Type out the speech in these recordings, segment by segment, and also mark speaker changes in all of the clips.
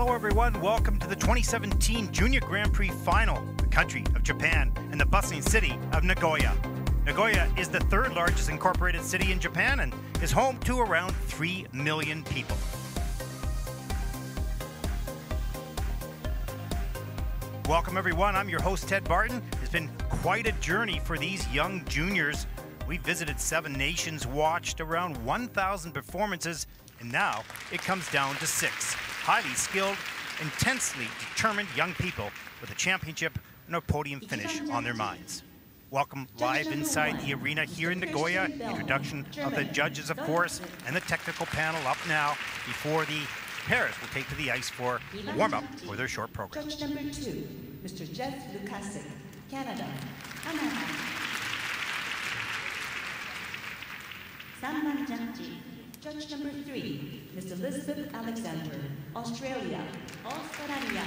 Speaker 1: Hello everyone, welcome to the 2017 Junior Grand Prix Final, the country of Japan and the bustling city of Nagoya. Nagoya is the third largest incorporated city in Japan and is home to around 3 million people. Welcome everyone, I'm your host Ted Barton. It's been quite a journey for these young juniors. We visited 7 nations, watched around 1,000 performances, and now it comes down to 6. Highly skilled, intensely determined young people with a championship and a podium finish on their minds. Welcome live inside the arena here in Nagoya. Introduction of the judges, of course, and the technical panel up now before the pairs will take to the ice for a warm-up for their short program.
Speaker 2: Judge number 2, Mr. Jeff Lukasik, Canada. 3番ジャッジ Judge number 3, Ms. Elizabeth Alexander, Australia. オーストラリ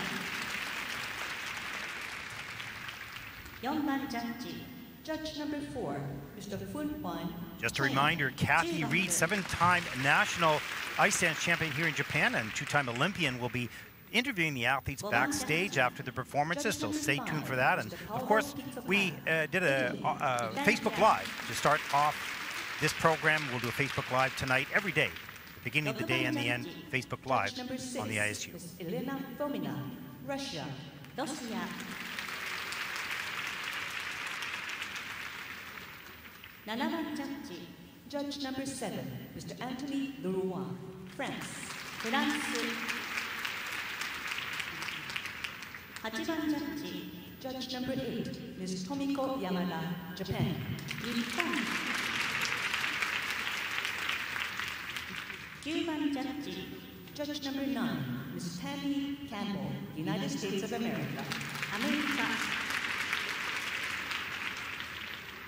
Speaker 2: ア 4番ジャッジ Judge number 4, Mr. Fun Wan.
Speaker 1: Just a reminder, Kathy Reed, 7-time national ice dance champion here in Japan and 2-time Olympian, will be interviewing the athletes backstage after the performances, so stay tuned for that. And of course, we did a Facebook Live to start off this program. We'll do a Facebook Live tonight, every day, beginning of the day and the end, Facebook Live on the ISU.
Speaker 2: Elena Fomina, Russia. 7番ジャッジ Judge number 7, Mr. Anthony Leroy, France. フランス 8番ジャッジ Judge number 8, Ms. Tomiko Yamada, Japan. 日本 9番ジャッジ Judge number 9, Ms. Tammy Campbell, United States of America. アメリカ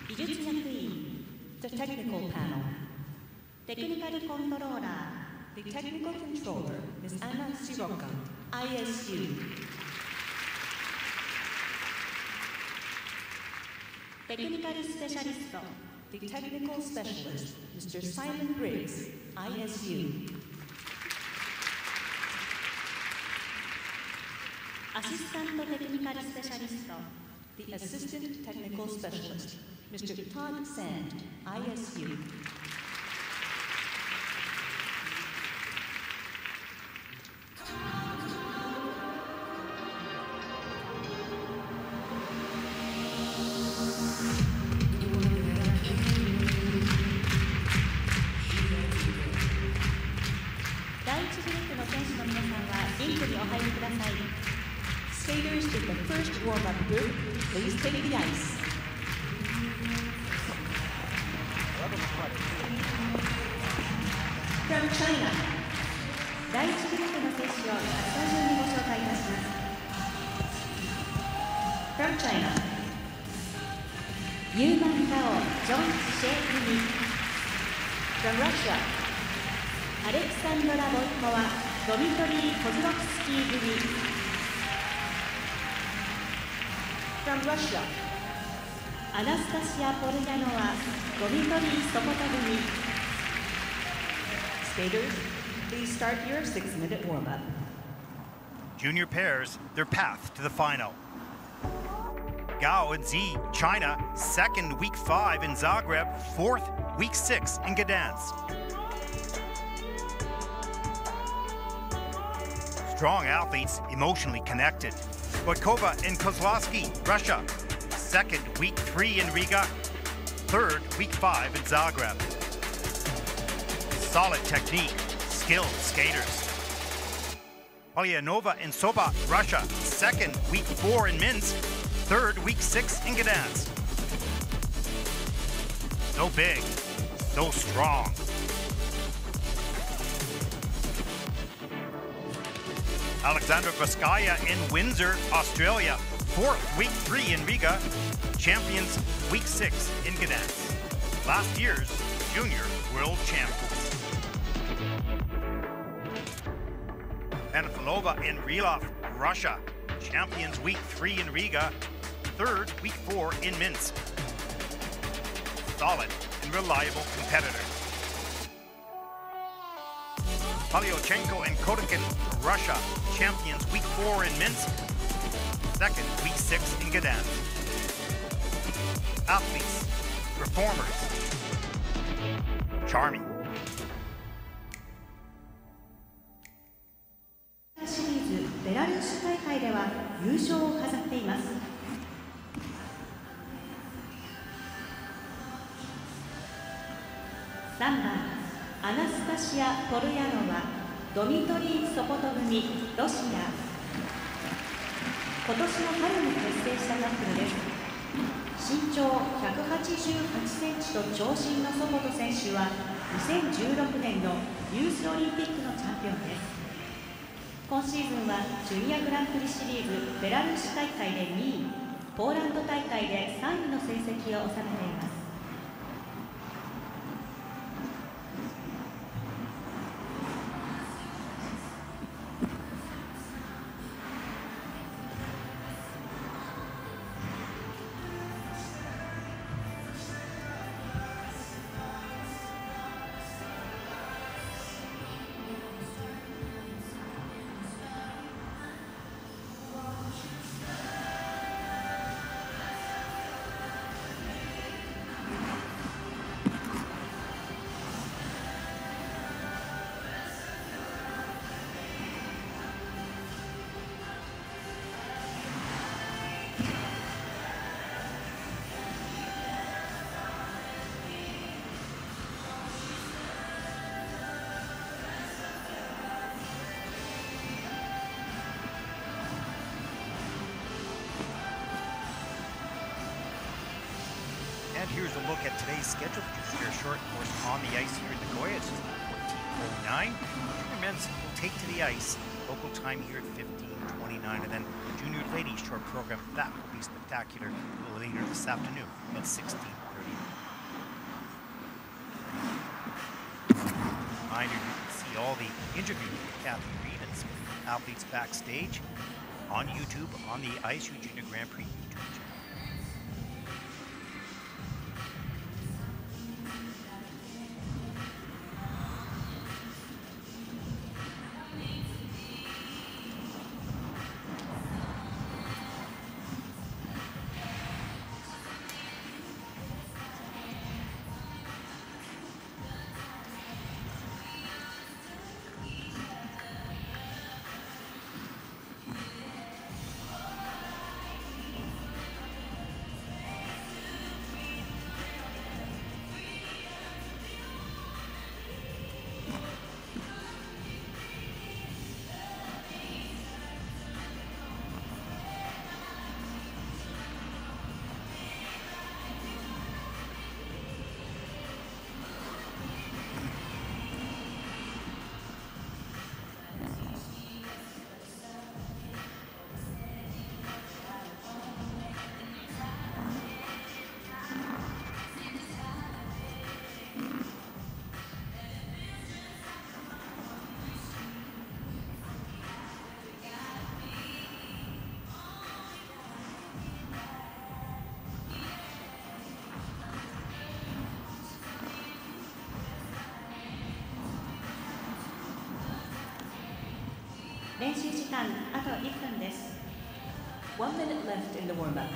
Speaker 2: 技術役員 The technical panel. テクニカルコントローラー The technical controller, Ms. Anna Siroka, ISU. テクニカルスペシャリスト The technical specialist, Mr. Simon Briggs, ISU. アシスタントテクニカルスペシャリスト The assistant technical specialist, Mr. Todd Sand, ISU. Skaters in the first warm-up group, please take the ice. From China, 第1グループの選手をスタジオにご紹介いたします。From China, ユーマン・ガオ・ジョン・シェイ組 From Russia, アレクサンドラ・ボイコワ・ドミトリー・コズロフスキー組From Russia, アナスタシア・ポルヤノワ、ドミトリー・ソコタ組 Skaters, please start your 6-minute warm-up.
Speaker 1: Junior pairs, their path to the final. Gao and Xie, China, 2nd week 5 in Zagreb, 4th week 6 in Gdansk. Strong athletes, emotionally connected. Gao and Kozlovskii, Russia, 2nd week 3 in Riga, 3rd week 5 in Zagreb. Solid technique, skilled skaters. Antonova and Relok, Russia, 2nd week 4 in Minsk, 3rd week 6 in Gdansk. So big, so strong. Alexandra in Windsor, Australia, 4th week 3 in Riga, champions week 6 in Gdansk. Last year's junior world champions. Antonova and Relok, Russia, champions week 3 in Riga, 3rd week 4 in Minsk. Solid and reliable competitors. Polyochenko and Kodakin, Russia, champions week 4 in Minsk, second week 6 in Gdansk. Athletes, performers, charming.
Speaker 2: シリーズベラルーシ大会では優勝を飾っています。3番アナスタシア・ポルヤノワ、ドミトリー・ソポト組、ロシア。今年の春に結成したカップルです。身長188センチと長身のソポト選手は2016年のユースオリンピックのチャンピオンです。今シーズンはジュニアグランプリシリーズベラルーシ大会で2位、ポーランド大会で3位の成績を収めています。
Speaker 1: And here's a look at today's schedule. Junior short course on the ice here in Nagoya. It's 14:09. Junior men's will take to the ice. Local time here at 15:29. And then the junior ladies short program, that will be spectacular a little later this afternoon at 16:30. Reminder, you can see all the interviews with Kathy Reed and some athletes backstage on YouTube on the ISU Junior Grand Prix YouTube channel.
Speaker 2: 練習時間あと1分です。1 minute left in the warm-up.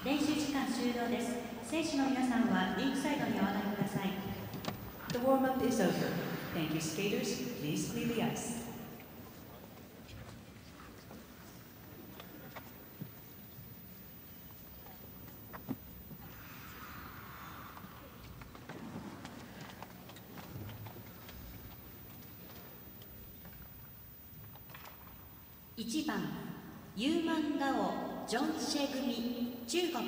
Speaker 2: 練習時間終了です。選手の皆さんはリンクサイドにお上がりください。The warm-up is over. Thank you, skaters. Please leave the ice. 1番ユーマン・ガオ・ジョン・シェ組中国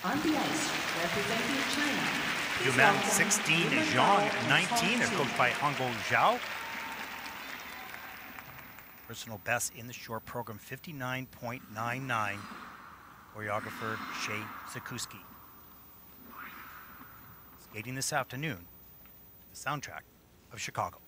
Speaker 2: On the ice, representing China.
Speaker 1: Yuman 16, Zhang 19, are coached by Hongbo Zhao. Personal best in the short program, 59.99. Choreographer Shea Zakuski. Skating this afternoon, the soundtrack of Chicago.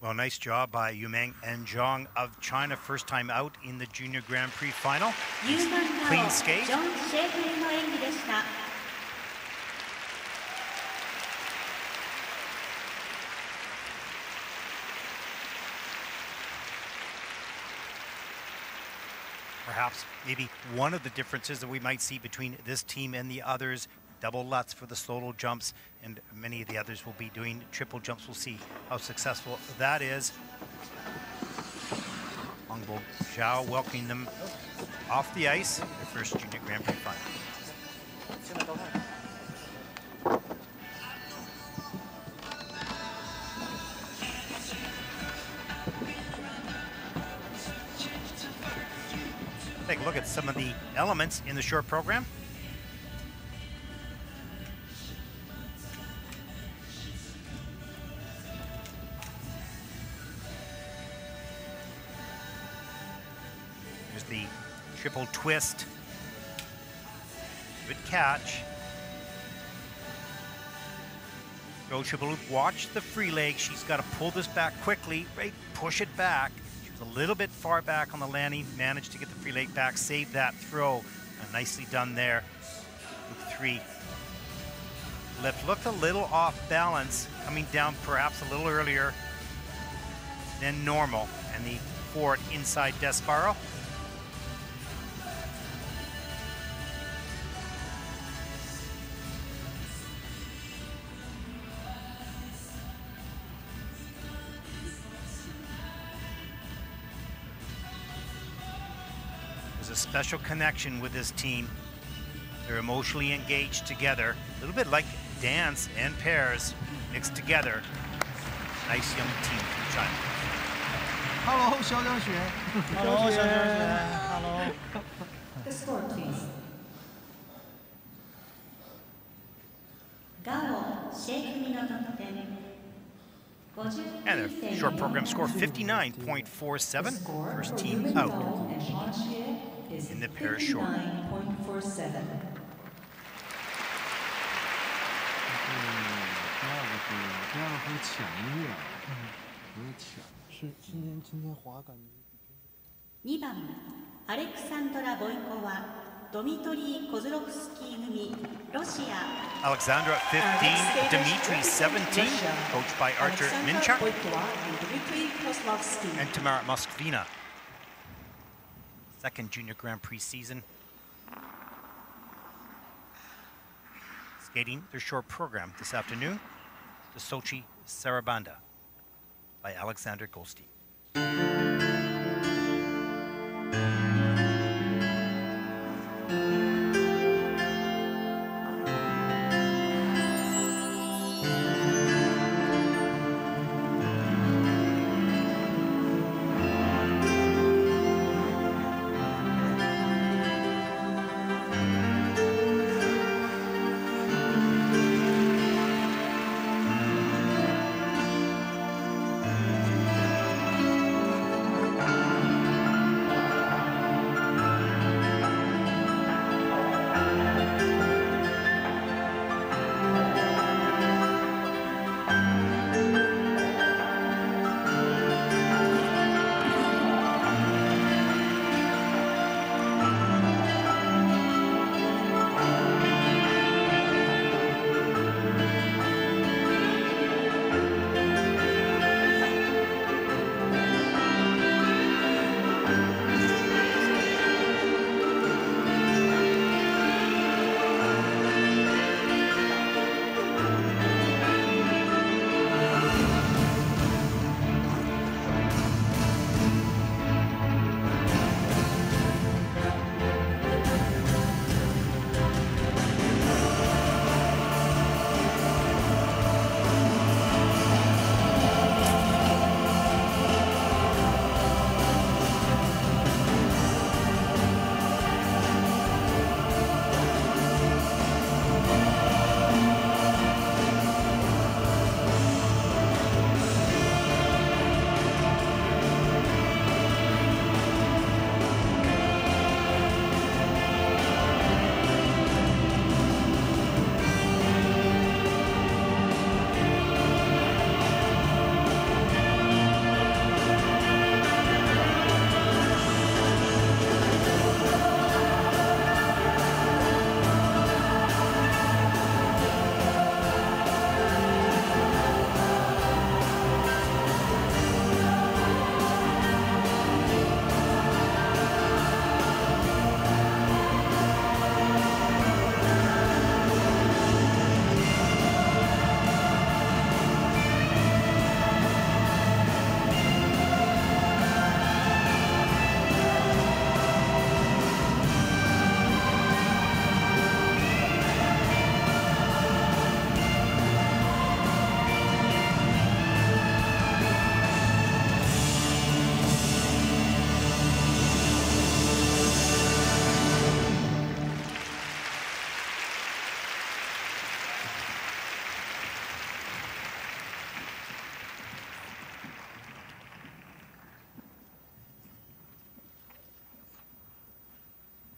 Speaker 1: Well, nice job by Yumeng and Zhang of China. First time out in the Junior Grand Prix final. Clean skate. Perhaps maybe one of the differences that we might see between this team and the others, double Lutz for the solo jumps, and many of the others will be doing triple jumps. We'll see how successful that is. Hongbo Zhao welcoming them off the ice, their first Junior Grand Prix final. Take a look at some of the elements in the short program. There's the triple twist. Good catch. Go triple loop. Watch the free leg. She's got to pull this back quickly. Right, push it back. She's was a little bit far back on the landing, managed to get the free leg back, saved that throw. Nicely done there with 3. Lift looked a little off balance, coming down perhaps a little earlier than normal, and the forward inside Desparro. There's a special connection with this team. They're emotionally engaged together, a little bit like dance and pairs mixed together. Nice young team from China.
Speaker 3: Hello, 肖正雪。Hello, 肖正雪。Hello.
Speaker 2: The score, please. Gao, Xie組の得点。
Speaker 1: And their short program score 59.47. First team out in the pair short. Alexandra 15, Dmitry 17, coached by Archer Minchuk and Tamara Moskvina. Second Junior Grand Prix season. Skating their short program this afternoon, the Sochi Sarabanda by Alexander Goldstein.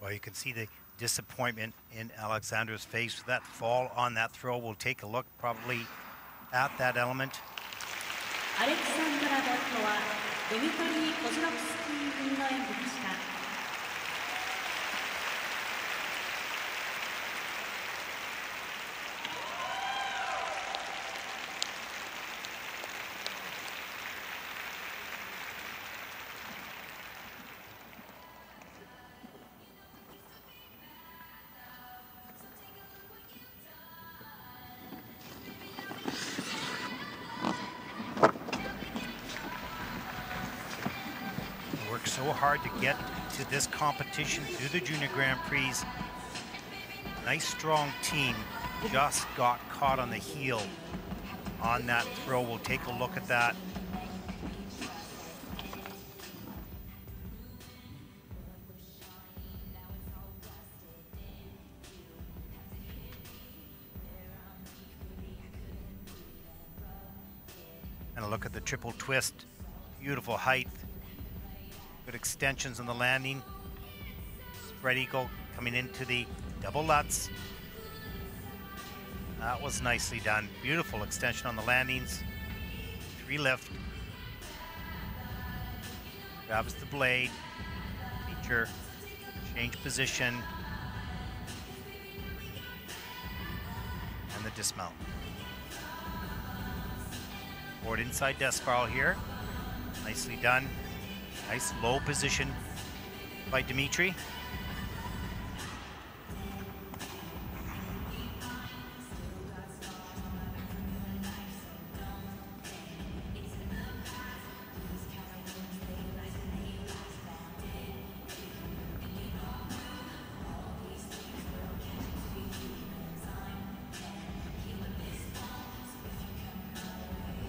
Speaker 1: Well, you can see the disappointment in Alexandra's face with that fall on that throw. We'll take a look probably at that element.
Speaker 2: ドミトリー・コズロフスキー組の演技でした。
Speaker 1: So hard to get to this competition through the Junior Grand Prix. Nice strong team just got caught on the heel on that throw. We'll take a look at that. And a look at the triple twist. Beautiful height. Good extensions on the landing. Spread eagle coming into the double Lutz. That was nicely done. Beautiful extension on the landings. 3 lift. Grabs the blade. Feature. Change position. And the dismount. Forward inside death spiral here. Nicely done. Nice low position by Dmitry.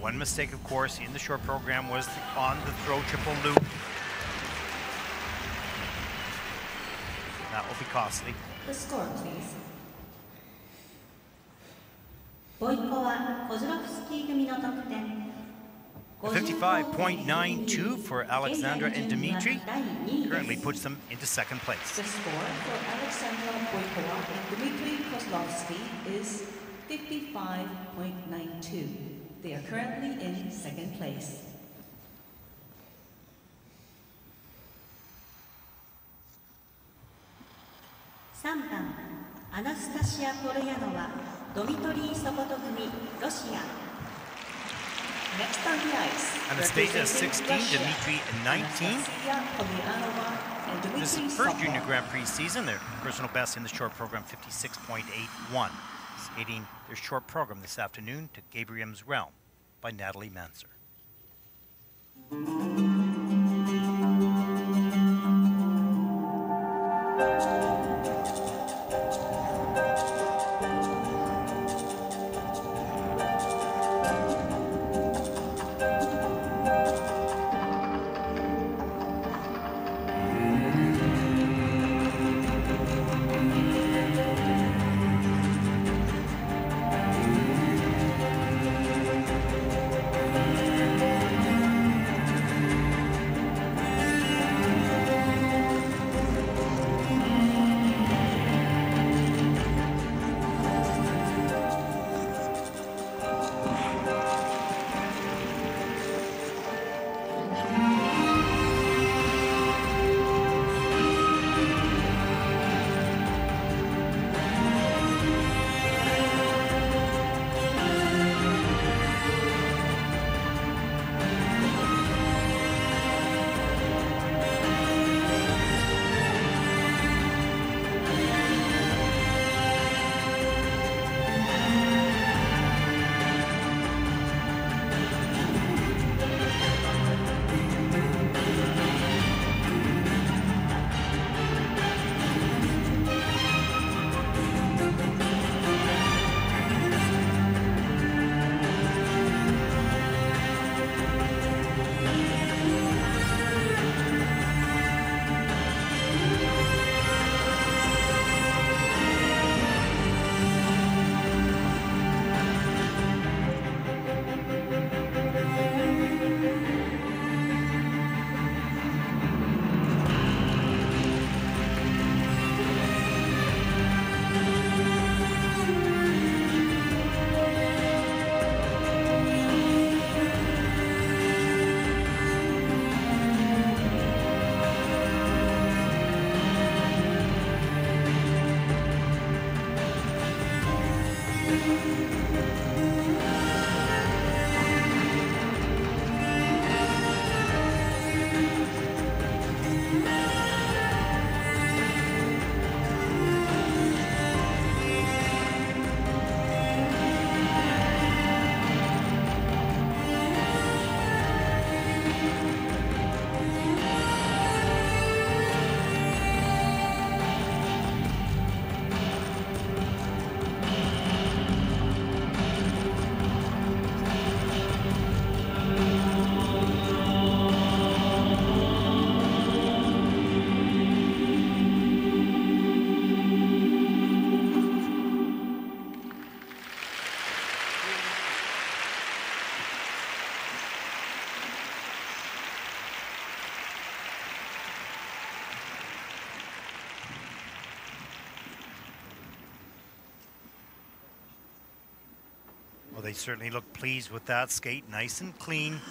Speaker 1: One mistake, of course, in the short program was on the throw triple loop. That will be costly.
Speaker 2: The score, please. ポイントはコズロフスキー組の得点。
Speaker 1: 55.92 for Alexandra and Dmitry. Currently puts them into second place.
Speaker 2: The score for Alexandra Boykova and Dmitry Kozlovskii is 55.92. They are currently in second place. 3番アナスタシア・ポルヤノワ、ドミトリー・ソコト組、ロシア。Next on the ice.
Speaker 1: Anastasia 16, Dmitry 19. This is the first Junior Grand Prix season. Their personal best in the short program, 56.81. Skating their short program this afternoon to Gabriel's Realm by Natalie Manser. Well, they certainly look pleased with that skate, nice and clean.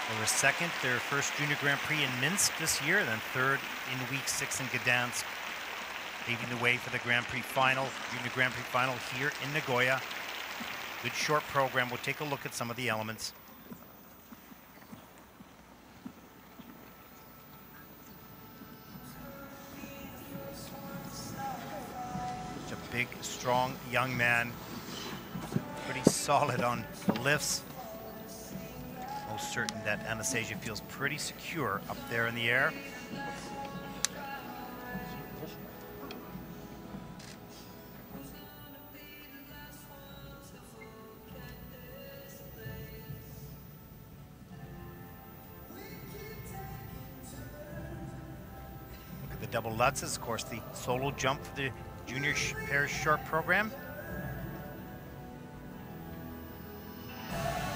Speaker 1: They were second, their first Junior Grand Prix in Minsk this year, then third in week 6 in Gdansk, paving the way for the Grand Prix final, Junior Grand Prix final here in Nagoya. Good short program. We'll take a look at some of the elements. Such a big, strong young man. Pretty solid on the lifts. Most certain that Anastasia feels pretty secure up there in the air. Look at the double Lutzes, of course, the solo jump for the junior pairs short program.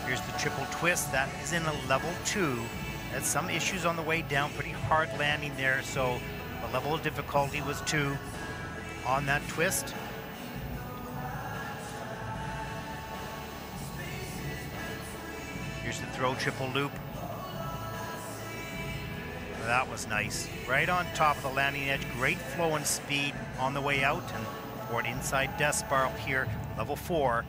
Speaker 1: Here's the triple twist. That is in a level 2. Had some issues on the way down, pretty hard landing there, so the level of difficulty was 2 on that twist. Here's the throw triple loop. That was nice. Right on top of the landing edge. Great flow and speed on the way out, and for an inside death spiral here, level 4.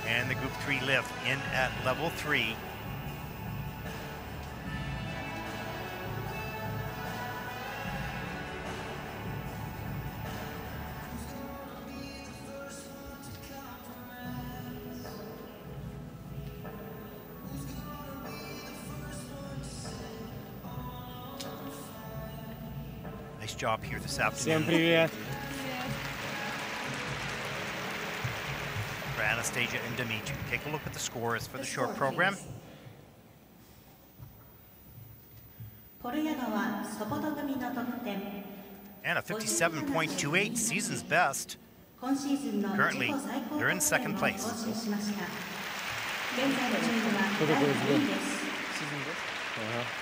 Speaker 1: And the group 3 lift in at level 3. Nice job here this afternoon.
Speaker 4: Всем привет.
Speaker 1: For Anastasia and Dimitri. Take a look at the scores for the short program. And a 57.28, season's best. Currently, they're in second place.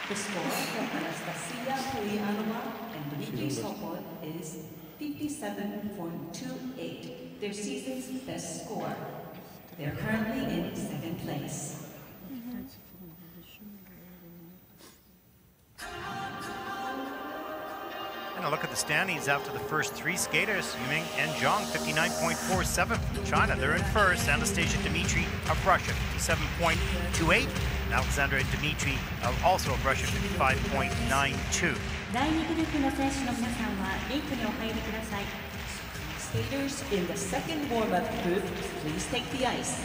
Speaker 2: The score for Anastasia and Dimitri Sopot is 57.28, their season's best score. They're currently in second place.
Speaker 1: And a look at the standings after the first 3 skaters. Yuming and Zhang, 59.47 from China. They're in first. Anastasia Dimitri of Russia, 57.28. And Alexandra and Dimitri also of Russia, 55.92.
Speaker 2: Skaters in the second warm-up group, please take the ice.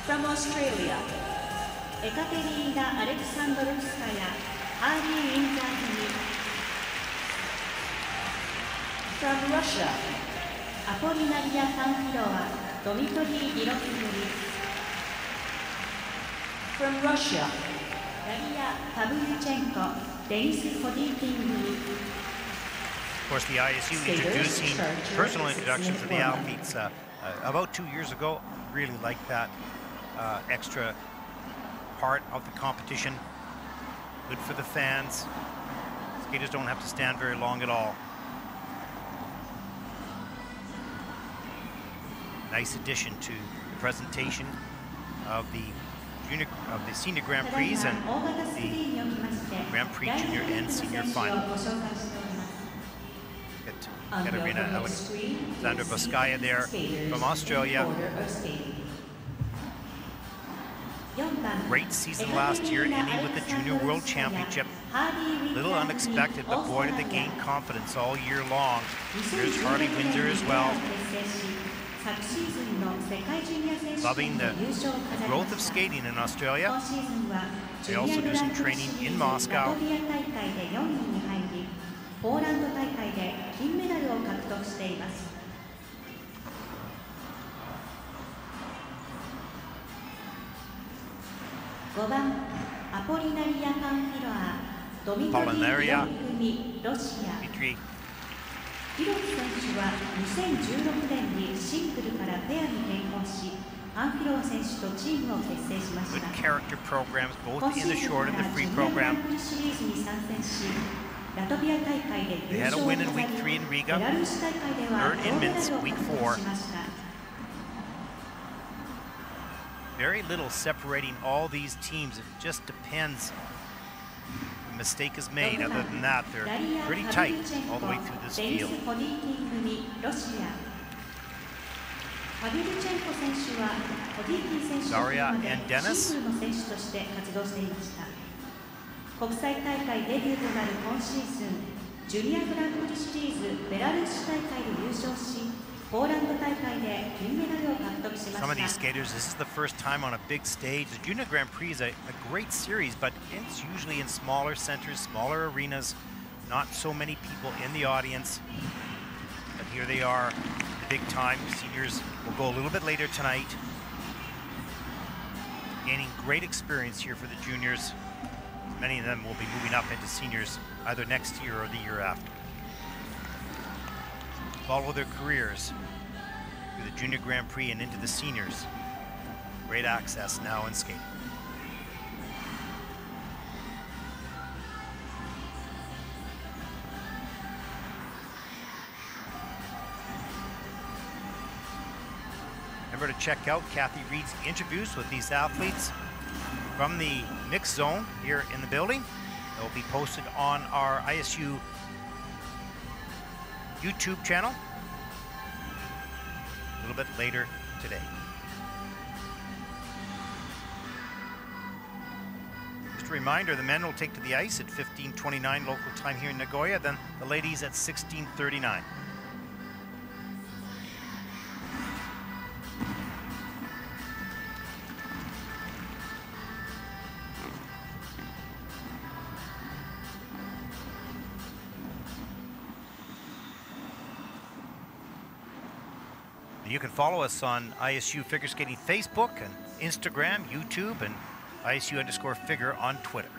Speaker 2: From Australia, Katarina and Harley. From Russia, From Russia,
Speaker 1: Of course, the ISU introducing personal introductions to the athletes about 2 years ago. Really like that extra part of the competition. Good for the fans. Skaters don't have to stand very long at all. Nice addition to the presentation of the Senior Grand Prix and the Grand Prix Junior and Senior Final. Katarina and Kozlovskii there from Australia. Great season last year, ending with the Junior World Championship. Little unexpected, but boy did they gain confidence all year long. Here's Harley Windsor as well. Loving the growth of skating in Australia. They also do some training in Moscow. Polinaria, Dimitri
Speaker 2: リロク選手は2016年にシングルからペアに転向し、アンフィロワ選手とチームを結成しました。
Speaker 1: Good character programs, both in the short and the free
Speaker 2: 今シーズン
Speaker 1: program.
Speaker 2: からジュニアグランプリシリーズに参戦し、ラトビア大会で優勝を飾り、ベラルーシ大会では銅メダルを獲得しました。
Speaker 1: Very little separating all these teams. It just depends. A mistake is made. Other than that, they're pretty tight all the way through this field. Daria and Dennis.
Speaker 2: 国際大会デビューとなる今シーズン、ジュニアグランプリシリーズベラルーシ大会で優勝し、ポーランド大会で金メダルを獲得しました。
Speaker 1: Some of these skaters, this is the first time on a big stage. The Junior Grand Prix is a great series, but it's usually in smaller centers, smaller arenas, not so many people in the audience. But here they are, the big time. Seniors will go a little bit later tonight. Gaining great experience here for the juniors. Many of them will be moving up into seniors either next year or the year after. Follow their careers through the Junior Grand Prix and into the seniors. Great access now in skating. Remember to check out Kathy Reed's interviews with these athletes from the mixed zone here in the building. It will be posted on our ISU YouTube channel a little bit later today. Just a reminder, the men will take to the ice at 15:29 local time here in Nagoya, then the ladies at 16:39. You can follow us on ISU Figure Skating Facebook and Instagram, YouTube, and ISU_figure on Twitter.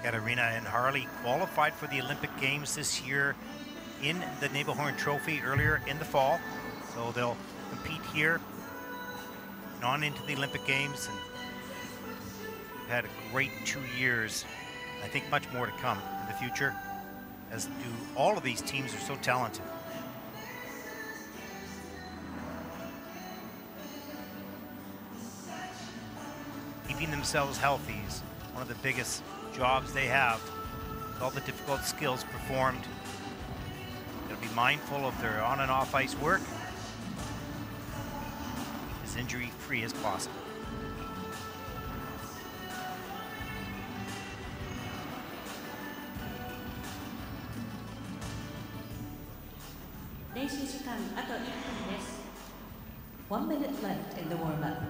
Speaker 1: Katarina and Harley qualified for the Olympic Games this year in the Nebelhorn Trophy earlier in the fall. So they'll compete here and on into the Olympic Games. And they've had a great 2 years. I think much more to come in the future, as do all of these teams are so talented. Keeping themselves healthy is one of the biggest jobs they have. All the difficult skills performed. They'll be mindful of their on and off ice work, as injury free as possible.
Speaker 2: Race
Speaker 4: 1 minute left in the warm-up.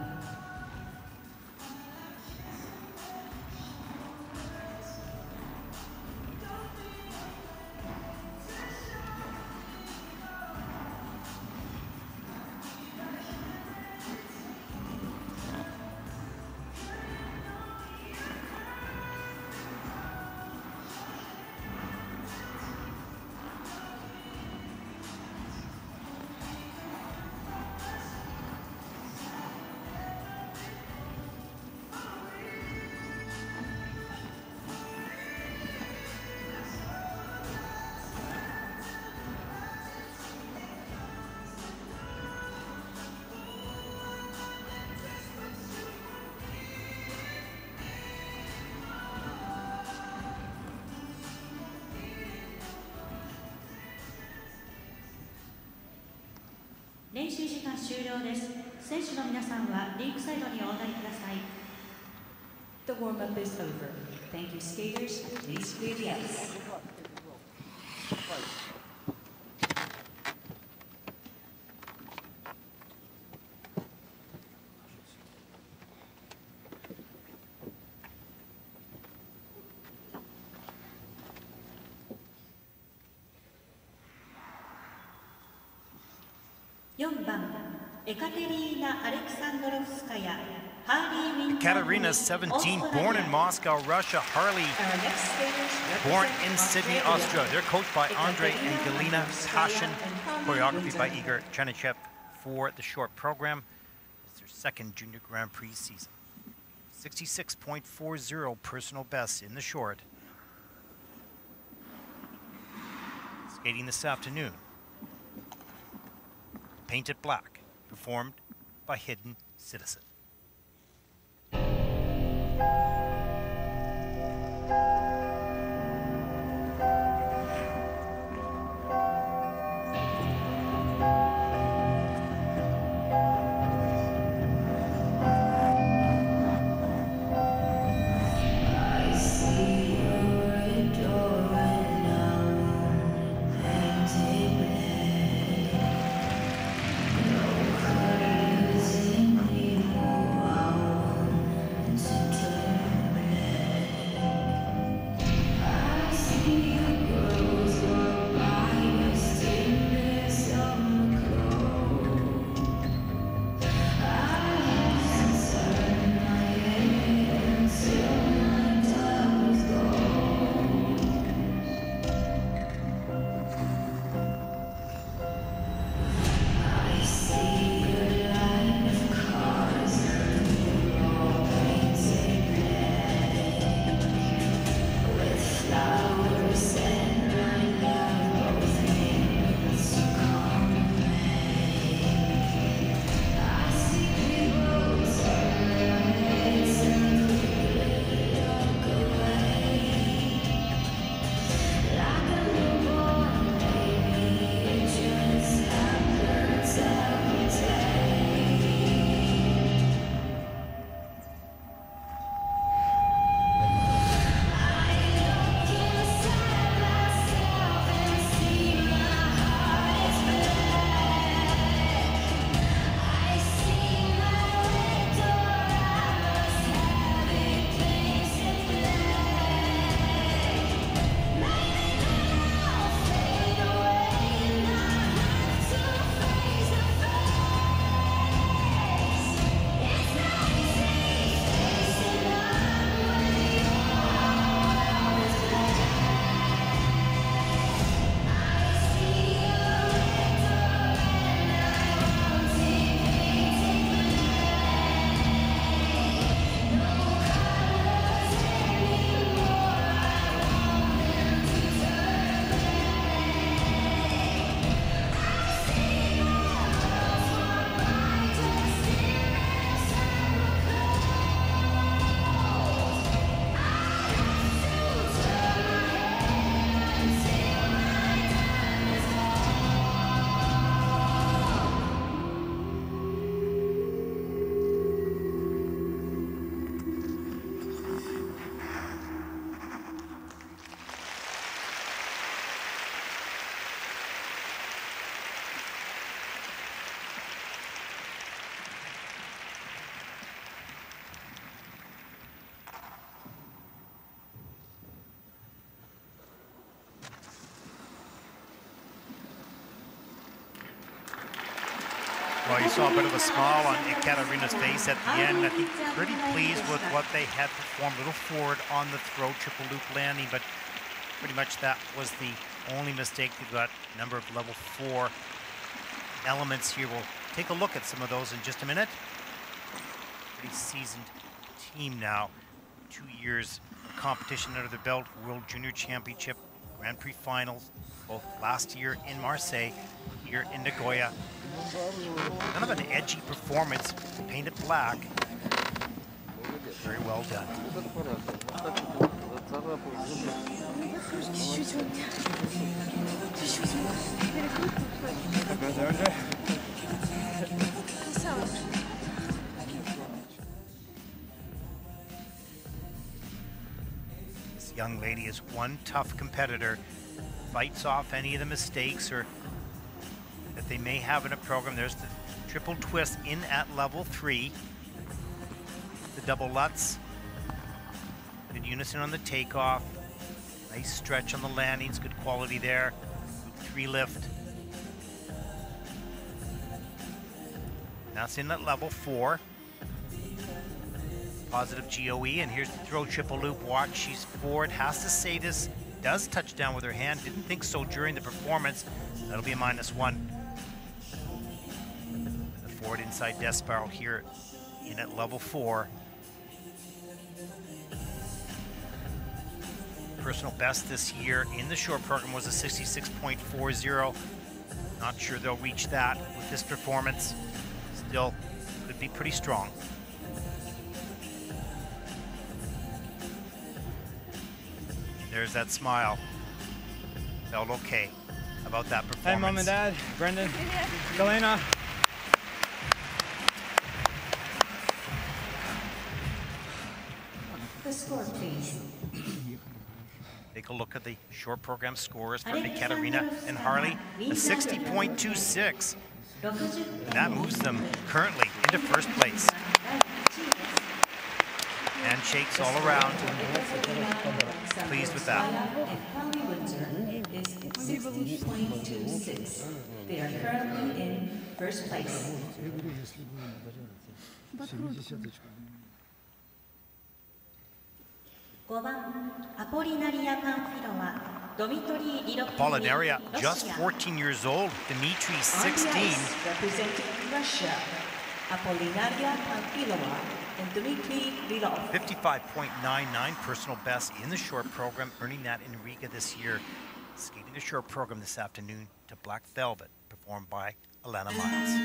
Speaker 4: The warm-up is over. Thank you, skaters. Please clear the ice.
Speaker 1: Katarina, 17, born in Moscow, Russia. Harley, born in Sydney, Austria. They're coached by Andrei and Galina Kashin. Choreography by Igor Chernychev for the short program. It's their second Junior Grand Prix season. 66.40 personal best in the short. Skating this afternoon. Painted Black, performed by Hidden Citizen. Well, you saw a bit of a smile on Katarina's face at the end. I think pretty pleased with what they had performed. A little forward on the throw, triple loop landing, but pretty much that was the only mistake. They've got a number of level 4 elements here. We'll take a look at some of those in just a minute. Pretty seasoned team now. 2 years of competition under the belt, World Junior Championship, Grand Prix finals, both last year in Marseille, here in Nagoya. Kind of an edgy performance, painted black. Very well done. This young lady is one tough competitor. fights off any of the mistakes or that they may have in a program. There's the triple twist in at level 3. The double Lutz. Good unison on the takeoff. Nice stretch on the landings, good quality there. 3 lift. That's in at level 4. Positive GOE, and here's the throw triple loop. Watch, she's forward, has to say this. Does touch down with her hand, didn't think so during the performance. That'll be a -1. The forward inside death spiral here in at level 4. Personal best this year in the short program was a 66.40. Not sure they'll reach that with this performance. Still could be pretty strong. There's that smile. Felt okay about that performance.
Speaker 5: Hey, Mom and Dad, Brendan, Galena.
Speaker 4: The score, please.
Speaker 1: Take a look at the short program scores for Katarina and Harley. A 60.26. And that moves them currently into first place. Handshakes all around. Pleased with that.
Speaker 4: Is 60.26. They are currently in first place.
Speaker 1: Apollinaria, just 14 years old. Dmitry, 16.
Speaker 4: Representing Russia, Apollinaria Pamphilova and Dmitry Relok.
Speaker 1: 55.99 personal best in the short program, earning that in Riga this year. Skating the short program this afternoon to Black Velvet, performed by Alana Miles.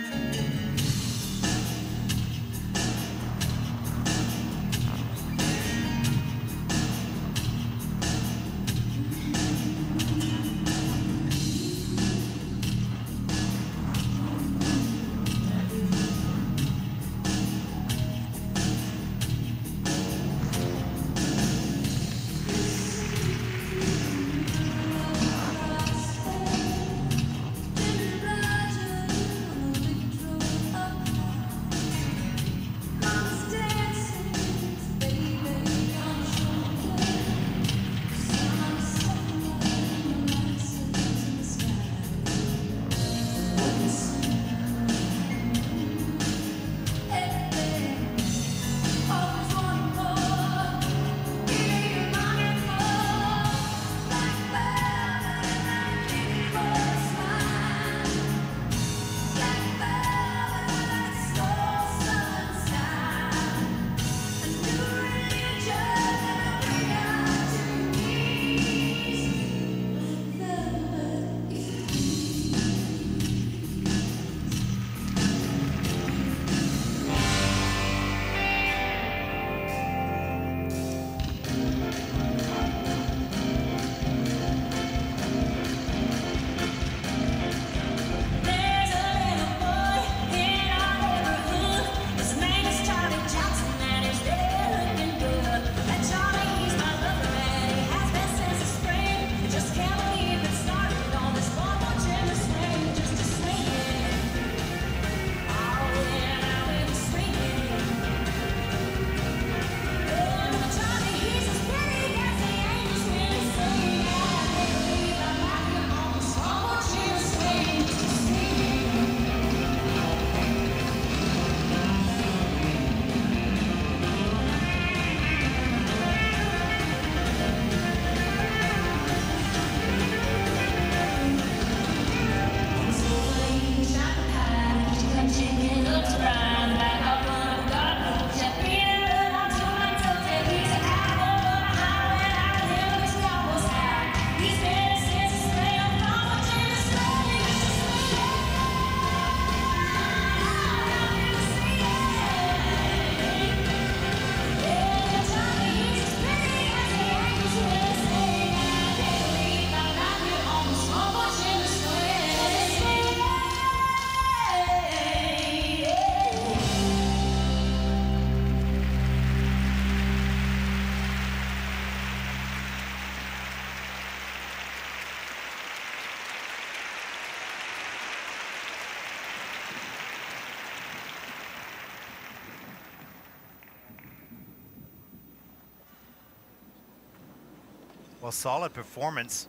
Speaker 1: Well, solid performance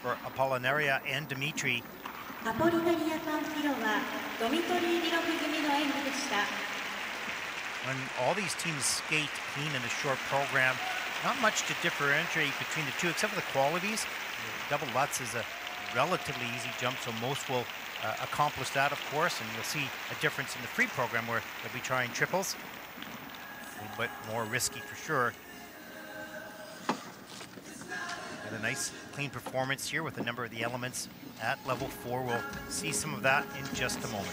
Speaker 1: for Apollinaria and Dmitry.
Speaker 2: アポリナリア・パンフィロはドミトリー・リロフ組の演技でした。
Speaker 1: When all these teams skate clean in the short program, not much to differentiate between the two except for the qualities. Double Lutz is a relatively easy jump, so most will accomplish that, of course, and you'll see a difference in the free program where they'll be trying triples. A little bit more risky for sure. And a nice clean performance here with a number of the elements at level 4. We'll see some of that in just a moment.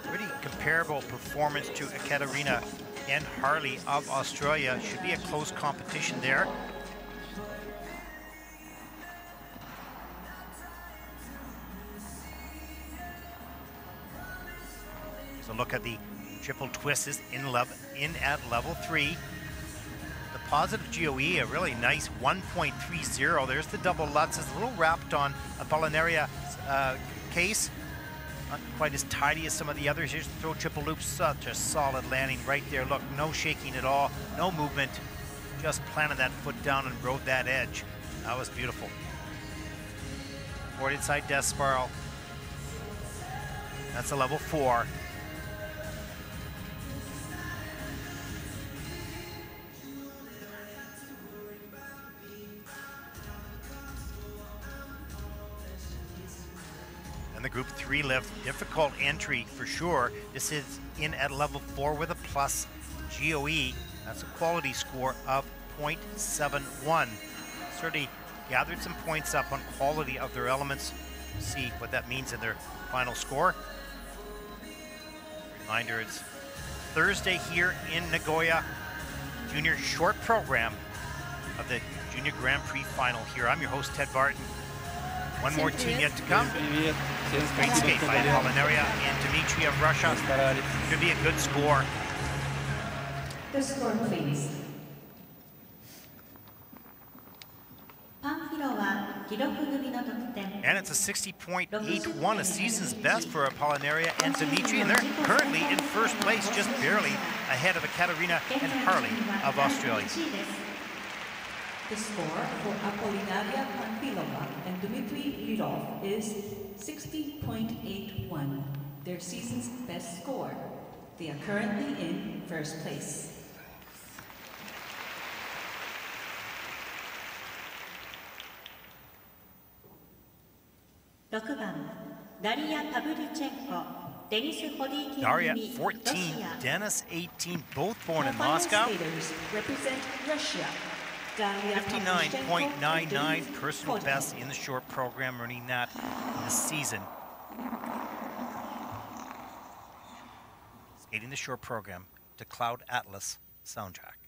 Speaker 1: Pretty comparable performance to Katarina and Harley of Australia. Should be a close competition there. So look at the triple twist is in at level 3. The positive GOE, a really nice 1.30. There's the double Lutz. It's a little wrapped on Apollinaria case. Not quite as tidy as some of the others. Here's the throw triple loop. Such a solid landing right there. Look, no shaking at all, no movement. Just planted that foot down and rode that edge. That was beautiful. Forward inside death spiral. That's a level 4. And the group 3 lift, difficult entry for sure. This is in at level 4 with a plus GOE. That's a quality score of 0.71. Certainly gathered some points up on quality of their elements. See what that means in their final score. Reminder, it's Thursday here in Nagoya. Junior short program of the Junior Grand Prix final here. I'm your host, Ted Barton. One more team yet to come. Great skate by Apollinaria and Dmitry of Russia. Should be a good score.
Speaker 4: The score, please.
Speaker 1: And it's a 60.81, a season's best for Apollinaria and Dmitry, and they're currently in first place, just barely ahead of Katarina and Harley of Australia.
Speaker 4: The score for Apollinaria Panfilova and Dmitry Relok is 60.81, their season's best score. They are currently in first place.
Speaker 1: Daria 14, Denis 18, both born in Moscow.
Speaker 4: Represent Russia.
Speaker 1: 59.99 personal best in the short program, earning that this season. Skating the short program to Cloud Atlas soundtrack.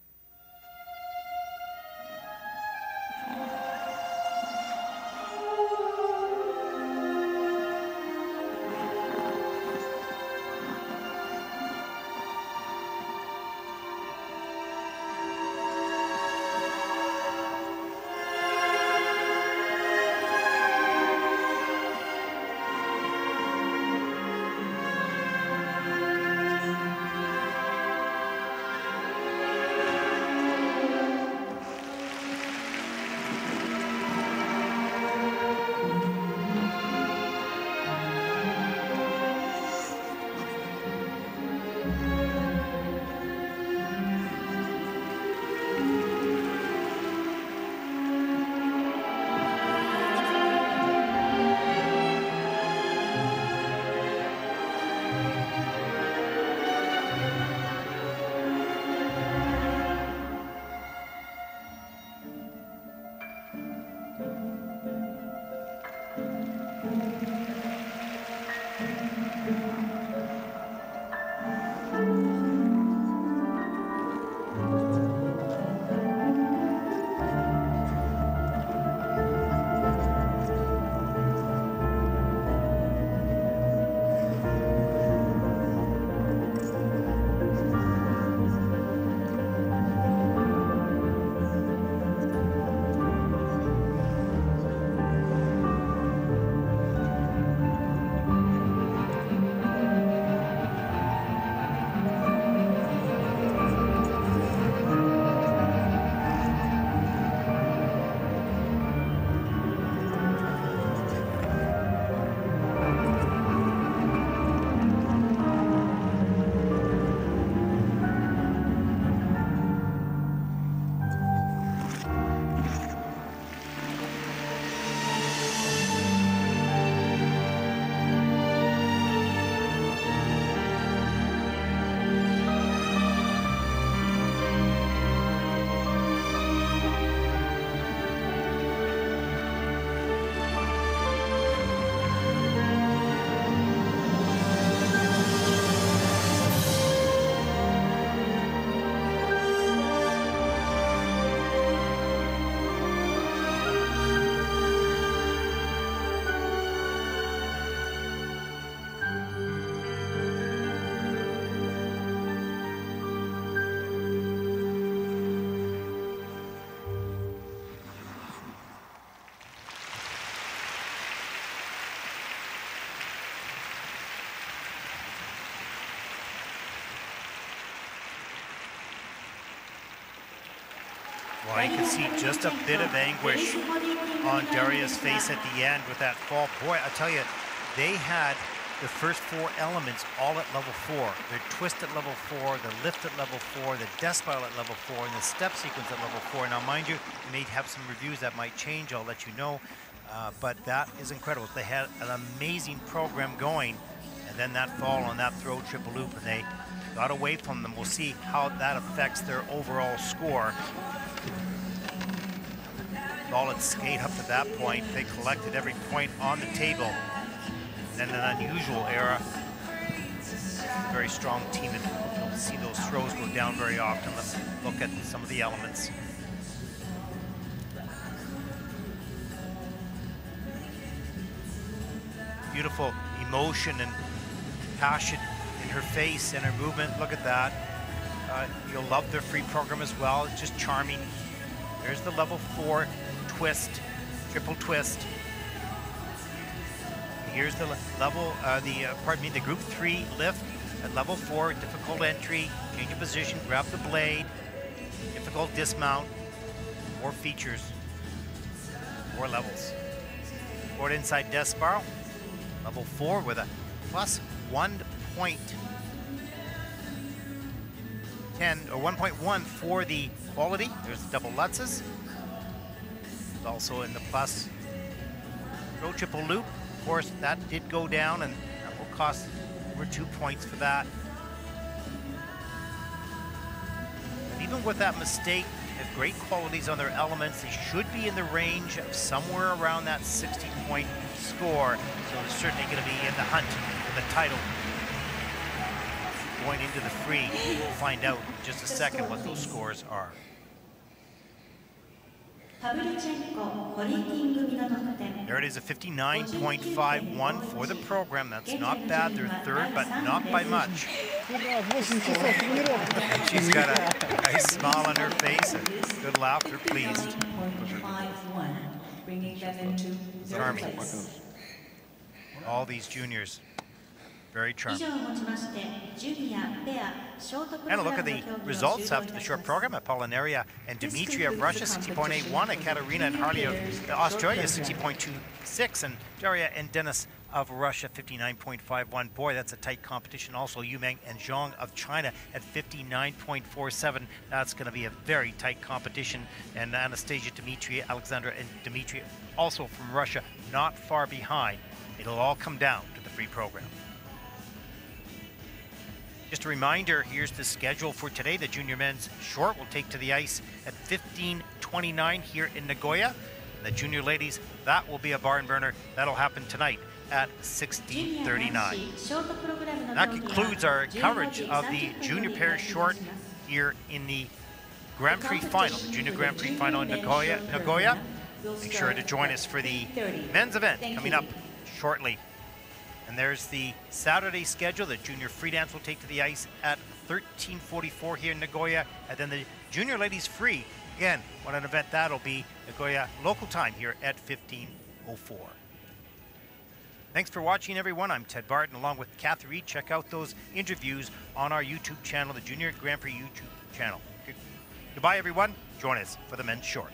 Speaker 1: Well, you can see just a bit of anguish on Daria's face at the end with that fall. Boy, I tell you, they had the first 4 elements all at level 4. The twist at level 4, the lift at level 4, the decibel at level 4, and the step sequence at level 4. Now, mind you, you may have some reviews that might change. I'll let you know. But that is incredible. They had an amazing program going, and then that fall on that throw triple loop, and they got away from them. We'll see how that affects their overall score. Solid skate up to that point. They collected every point on the table. And an unusual era. Very strong team, and you don't see those throws go down very often. Let's look at some of the elements. Beautiful emotion and passion in her face and her movement. Look at that. You'll love their free program as well. It's just charming. There's the level 4 twist, triple twist. Here's the level, the group 3 lift at level 4, difficult entry, change of position, grab the blade, difficult dismount, 4 features, 4 levels. Forward inside death spiral, level 4 with a plus 1.10 or 1.1 for the quality. There's the double Lutzes. Also in the plus throw triple loop. Of course, that did go down, and that will cost over 2 points for that. But even with that mistake, they have great qualities on their elements. They should be in the range of somewhere around that 60-point score. So they're certainly going to be in the hunt for the title. Going into the free, we'll find out in just a second what those scores are. There it is, a 59.51 for the program. That's not bad. They're third, but not by much. And she's got a nice smile on her face, a good laugh. They're pleased. Charming. All these juniors, very charming. And a look at the results after the short program. Apollinaria and Dmitry of Russia, 60.81, and Katarina and Harley of Australia, 60.26, and Daria and Dennis of Russia, 59.51. Boy, that's a tight competition. Also, Yumeng and Zhang of China at 59.47. That's going to be a very tight competition. And Anastasia, Dmitry, Alexandra, and Dmitry, also from Russia, not far behind. It'll all come down to the free program. Just a reminder, here's the schedule for today. The junior men's short will take to the ice at 15:29 here in Nagoya. The junior ladies, that will be a barn burner. That'll happen tonight at 16:39. That concludes our coverage of the junior pair short here in the Grand Prix final, the junior Grand Prix final in Nagoya. Make sure to join us for the men's event coming up shortly. And there's the Saturday schedule. The junior free dance will take to the ice at 13:44 here in Nagoya. And then the junior ladies free, again, what an event that'll be, Nagoya local time here at 15:04. Thanks for watching, everyone. I'm Ted Barton along with Kathy Reed. Check out those interviews on our YouTube channel, the Junior Grand Prix YouTube channel. Goodbye, everyone. Join us for the men's short.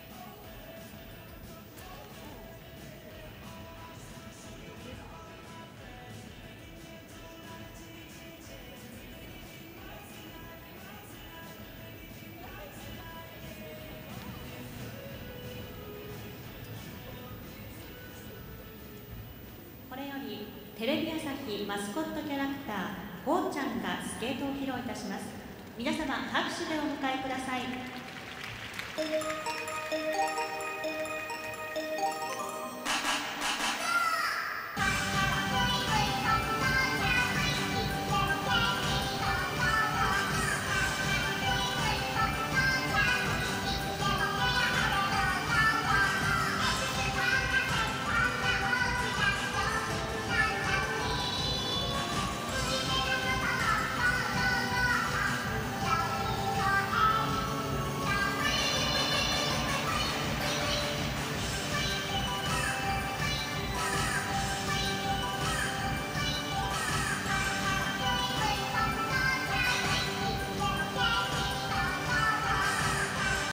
Speaker 2: これよりテレビ朝日マスコットキャラクターゴーちゃんがスケートを披露いたします。皆様拍手でお迎えください。